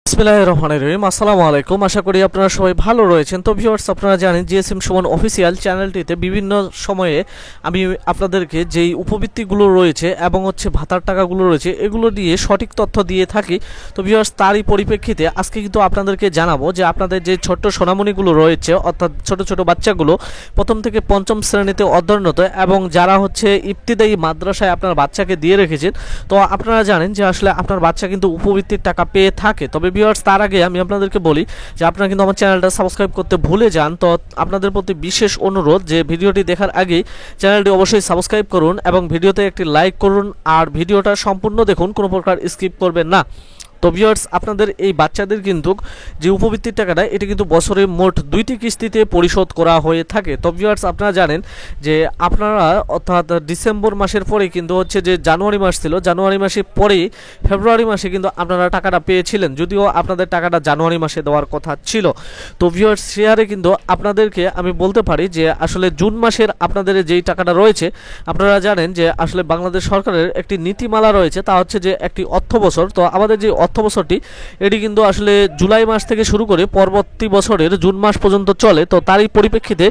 বিসমিল্লাহির রহমানির রহিম। আসসালামু আলাইকুম, আশা করি আপনারা সবাই ভালো রয়েছেন। তো ভিউয়ার্স, আপনারা জানেন জিএসএম সুমন অফিসিয়াল চ্যানেলটিতে বিভিন্ন সময়ে আমি আপনাদেরকে যেই উপবৃত্তিগুলো রয়েছে এবং ভাতার টাকাগুলো রয়েছে এগুলো দিয়ে সঠিক তথ্য দিয়ে থাকি। তো ভিউয়ার্স, তারই পরিপ্রেক্ষিতে আজকে কিন্তু আপনাদেরকে জানাবো যে আপনাদের যে ছোট্ট সোনামণিগুলো রয়েছে, অর্থাৎ ছোট ছোট বাচ্চাগুলো প্রথম থেকে পঞ্চম শ্রেণীতে অধ্যয়নরত এবং যারা ইবতিদায়ী মাদ্রাসায় আপনার বাচ্চাকে দিয়ে রেখেছেন, তো আপনারা জানেন যে আসলে আপনার বাচ্চা কিন্তু উপবৃত্তির টাকা পেয়ে থাকে। তবে ভিউয়ার্স, তার আগে আমি আপনাদেরকে বলি যে আপনারা কিন্তু আমার চ্যানেলটা সাবস্ক্রাইব করতে ভুলে যান। তো আপনাদের প্রতি বিশেষ অনুরোধ যে ভিডিওটি দেখার আগে চ্যানেলটি অবশ্যই সাবস্ক্রাইব করুন এবং ভিডিওতে একটি লাইক করুন, আর ভিডিওটা সম্পূর্ণ দেখুন, কোনো প্রকার স্কিপ করবেন না। তো ভিউয়ার্স, আপনাদের এই বাচ্চাদের কিন্তু যে উপবৃত্তির টাকাটা এটা কিন্তু বছরে মোট 2টি কিস্তিতে পরিশোধ করা হয়ে থাকে। তো ভিউয়ার্স, আপনারা জানেন যে আপনারা অর্থাৎ ডিসেম্বর মাসের পরে কিন্তু যে জানুয়ারি মাস ছিল, জানুয়ারি মাসের পরেই ফেব্রুয়ারি মাসে কিন্তু আপনারা টাকাটা পেয়েছিলেন, যদিও আপনাদের টাকাটা জানুয়ারি মাসে দেওয়ার কথা ছিল। তো ভিউয়ার্স, শেয়ারে কিন্তু আপনাদেরকে আমি বলতে পারি যে আসলে জুন মাসের আপনাদের যেই টাকাটা রয়েছে, আপনারা জানেন যে আসলে বাংলাদেশ সরকারের একটি নীতিমালা রয়েছে, তা যে একটি অর্থ বছর। তো আমাদের যে অর্থ বছরটি এটি কিন্তু আসলে জুলাই মাস থেকে শুরু করে পরবর্তী বছরের জুন মাস পর্যন্ত চলে। তো তারই পরিপ্রেক্ষিতে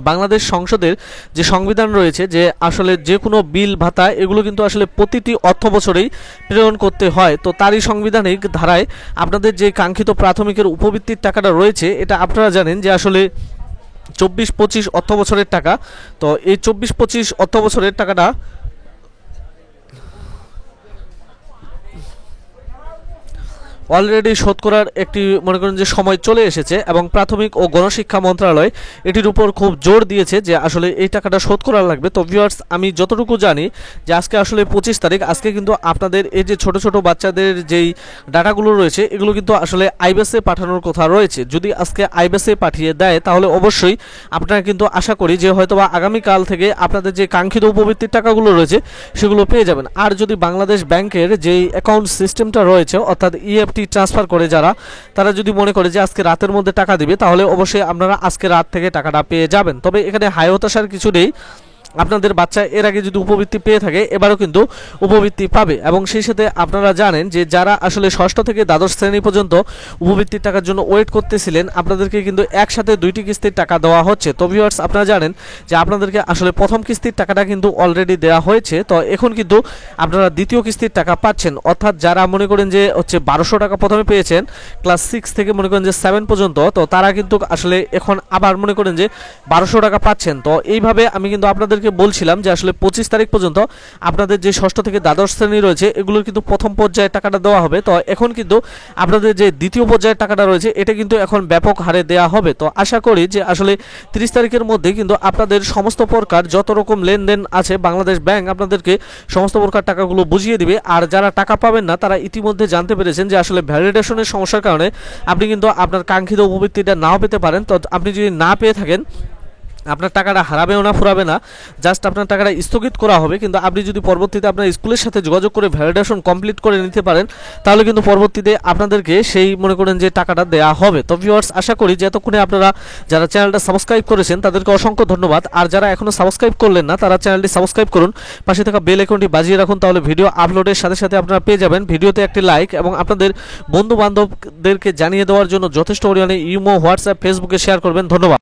বাংলাদেশ সংসদের যে সংবিধান রয়েছে যে আসলে যে কোনো বিল ভাতা এগুলো কিন্তু আসলে প্রতিটি অর্থ বছরেই প্রেরণ করতে হয়। তো তারই সাংবিধানিক ধারায় আপনাদের যে কাঙ্ক্ষিত প্রাথমিকের উপবৃত্তির টাকাটা রয়েছে এটা আপনারা জানেন যে আসলে 24-25 অর্থ বছরের টাকা। তো এই 24-25 অর্থ বছরের টাকাটা অলরেডি শোধ করার একটি মনে করেন যে সময় চলে এসেছে এবং প্রাথমিক ও গণশিক্ষা মন্ত্রণালয় এটির উপর খুব জোর দিয়েছে যে আসলে এই টাকাটা শোধ করা লাগবে। তো ভিউয়ার্স, আমি যতটুকু জানি যে আজকে আসলে 25 তারিখ, আজকে কিন্তু আপনাদের এই যে ছোট ছোট বাচ্চাদের যেই ডাটাগুলো রয়েছে এগুলো কিন্তু আসলে আইবেসে পাঠানোর কথা রয়েছে। যদি আজকে আইবেসে পাঠিয়ে দেয় তাহলে অবশ্যই আপনারা কিন্তু আশা করি যে হয়তোবা আগামীকাল থেকে আপনাদের যে কাঙ্ক্ষিত উপবৃত্তির টাকাগুলো রয়েছে সেগুলো পেয়ে যাবেন। আর যদি বাংলাদেশ ব্যাংকের যেই অ্যাকাউন্ট সিস্টেমটা রয়েছে, অর্থাৎ ট্রান্সফার করে তারা যদি মনে করে যে আজকে রাতের মধ্যে টাকা দিবে, তাহলে অবশ্যই আপনারা আজকে রাত থেকে টাকাটা পেয়ে যাবেন। তবে এখানে হাই হতাশার কিছু নেই, আপনাদের বাচ্চা এর আগে যদি উপবৃত্তি পেয়ে থাকে এবারও কিন্তু উপবৃত্তি পাবে। এবং সেই সাথে আপনারা জানেন যে যারা আসলে ষষ্ঠ থেকে দ্বাদশ শ্রেণী পর্যন্ত উপবৃত্তির টাকার জন্য ওয়েট করতেছিলেন, আপনাদেরকে কিন্তু একসাথে 2টি কিস্তির টাকা দেওয়া হচ্ছে। তো ভিউয়ার্স, আপনারা জানেন যে আপনাদেরকে আসলে প্রথম কিস্তির টাকাটা কিন্তু অলরেডি দেওয়া হয়েছে। তো এখন কিন্তু আপনারা দ্বিতীয় কিস্তির টাকা পাচ্ছেন, অর্থাৎ যারা মনে করেন যে 1200 টাকা প্রথমে পেয়েছেন ক্লাস 6 থেকে মনে করেন যে 7 পর্যন্ত, তো তারা কিন্তু আসলে এখন আবার মনে করেন যে 1200 টাকা পাচ্ছেন। তো এইভাবে আমি কিন্তু আপনাদেরকে বলছিলাম যে আসলে 25 তারিখ পর্যন্ত আপনাদের যে ষষ্ঠ থেকে দ্বাদশ শ্রেণী রয়েছে এগুলোর কিন্তু প্রথম পর্যায়ে টাকাটা দেওয়া হবে। তো এখন কিন্তু আপনাদের যে দ্বিতীয় পর্যায়ের টাকাটা রয়েছে এটা কিন্তু এখন ব্যাপক হারে দেওয়া হবে। তো আশা করি যে আসলে 30 তারিখের মধ্যে কিন্তু আপনাদের সমস্ত প্রকার যত রকম লেনদেন আছে বাংলাদেশ ব্যাংক আপনাদেরকে সমস্ত প্রকার টাকাগুলো বুঝিয়ে দিবে। আর যারা টাকা পাবেন না তারা ইতিমধ্যে জানতে পেরেছেন যে আসলে ভ্যালিডেশনের সমস্যার কারণে আপনি কিন্তু আপনার কাঙ্ক্ষিত উপবৃত্তিটা নাও পেতে পারেন। তো আপনি যদি না পেয়ে থাকেন, আপনার টাকাটা হারাবেও না, ফুরাবে না, জাস্ট আপনার টাকাটা স্থগিত করা হবে। কিন্তু আপনি যদি পরবর্তীতে আপনার স্কুলের সাথে যোগাযোগ করে ভ্যালিডেশন কমপ্লিট করে নিতে পারেন, তাহলে কিন্তু পরবর্তীতে আপনাদেরকে সেই মনে করেন যে টাকাটা দেওয়া হবে। তো ভিউয়ার্স, আশা করি যে এতক্ষণে আপনারা যারা চ্যানেলটা সাবস্ক্রাইব করেছেন তাদেরকে অসংখ্য ধন্যবাদ। আর যারা এখনও সাবস্ক্রাইব করলেন না তারা চ্যানেলটি সাবস্ক্রাইব করুন, পাশে থাকা বেল আইকনটি বাজিয়ে রাখুন, তাহলে ভিডিও আপলোডের সাথে সাথে আপনারা পেয়ে যাবেন। ভিডিওতে একটি লাইক এবং আপনাদের বন্ধু বান্ধবদেরকে জানিয়ে দেওয়ার জন্য যথেষ্ট পরিমাণে ইমো, হোয়াটসঅ্যাপ, ফেসবুকে শেয়ার করবেন। ধন্যবাদ।